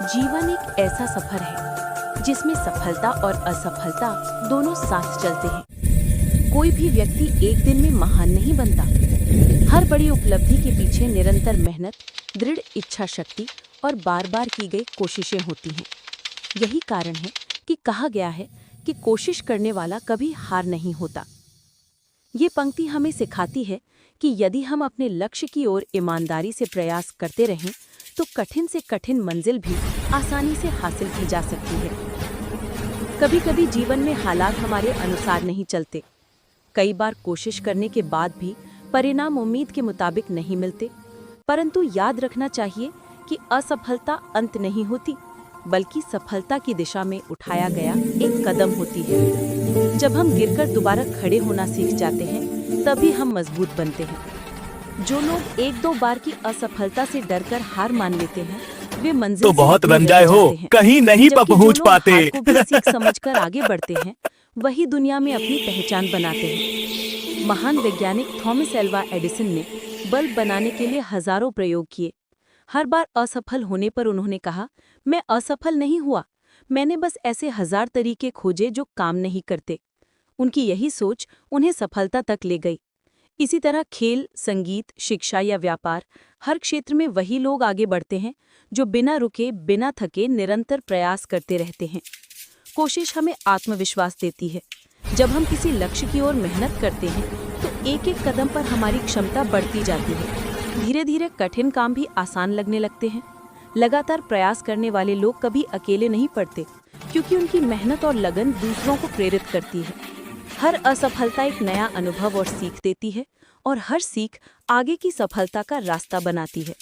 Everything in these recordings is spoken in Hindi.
जीवन एक ऐसा सफर है जिसमें सफलता और असफलता दोनों साथ चलते हैं। कोई भी व्यक्ति एक दिन में महान नहीं बनता। हर बड़ी उपलब्धि के पीछे निरंतर मेहनत, दृढ़ इच्छा शक्ति और बार बार की गई कोशिशें होती हैं। यही कारण है कि कहा गया है कि कोशिश करने वाला कभी हार नहीं होता। ये पंक्ति हमें सिखाती है कि यदि हम अपने लक्ष्य की ओर ईमानदारी से प्रयास करते रहें तो कठिन से कठिन मंजिल भी आसानी से हासिल की जा सकती है। कभी कभी जीवन में हालात हमारे अनुसार नहीं चलते। कई बार कोशिश करने के बाद भी परिणाम उम्मीद के मुताबिक नहीं मिलते, परंतु याद रखना चाहिए कि असफलता अंत नहीं होती, बल्कि सफलता की दिशा में उठाया गया एक कदम होती है। जब हम गिरकर दोबारा खड़े होना सीख जाते हैं, तभी हम मजबूत बनते हैं। जो लोग एक दो बार की असफलता से डरकर हार मान लेते हैं, वे मंजिल तो बहुत से दूर रंजाए रह हो, जाते हैं। कहीं नहीं जबकि जो पहुंच लोग पाते। हार को भी सीख समझकर आगे बढ़ते हैं, वही दुनिया में अपनी पहचान बनाते हैं। महान वैज्ञानिक थॉमस एल्वा एडिसन ने बल्ब बनाने के लिए हजारों प्रयोग किए। हर बार असफल होने पर उन्होंने कहा, मैं असफल नहीं हुआ, मैंने बस ऐसे 1000 तरीके खोजे जो काम नहीं करते। उनकी यही सोच उन्हें सफलता तक ले गई। इसी तरह खेल, संगीत, शिक्षा या व्यापार, हर क्षेत्र में वही लोग आगे बढ़ते हैं जो बिना रुके, बिना थके निरंतर प्रयास करते रहते हैं। कोशिश हमें आत्मविश्वास देती है। जब हम किसी लक्ष्य की ओर मेहनत करते हैं तो एक एक कदम पर हमारी क्षमता बढ़ती जाती है। धीरे धीरे कठिन काम भी आसान लगने लगते हैं। लगातार प्रयास करने वाले लोग कभी अकेले नहीं पड़ते, क्योंकि उनकी मेहनत और लगन दूसरों को प्रेरित करती है। हर असफलता एक नया अनुभव और सीख देती है, और हर सीख आगे की सफलता का रास्ता बनाती है।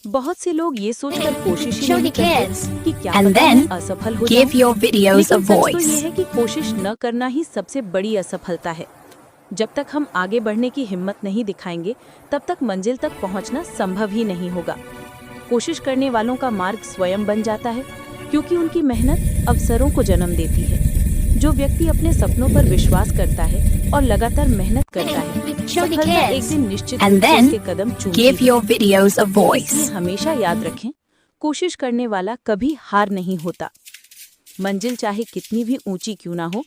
बहुत से लोग ये सोचकर कोशिश ही Show नहीं the करते kids. कि क्या And पता then मैं असफल हो give जाऊं। your videos लेकिन a सच तो voice. ये है कि कोशिश न करना ही सबसे बड़ी असफलता है। जब तक हम आगे बढ़ने की हिम्मत नहीं दिखाएंगे, तब तक मंजिल तक पहुंचना संभव ही नहीं होगा। कोशिश करने वालों का मार्ग स्वयं बन जाता है, क्योंकि उनकी मेहनत अवसरों को जन्म देती है। जो व्यक्ति अपने सपनों पर विश्वास करता है और लगातार मेहनत करता है, Show the सफलता एक kids. दिन निश्चित And रूप से then उसके कदम चूमती give है। your videos a इसलिए voice. हमेशा याद रखें, कोशिश करने वाला कभी हार नहीं होता। मंजिल चाहे कितनी भी ऊंची क्यों ना हो,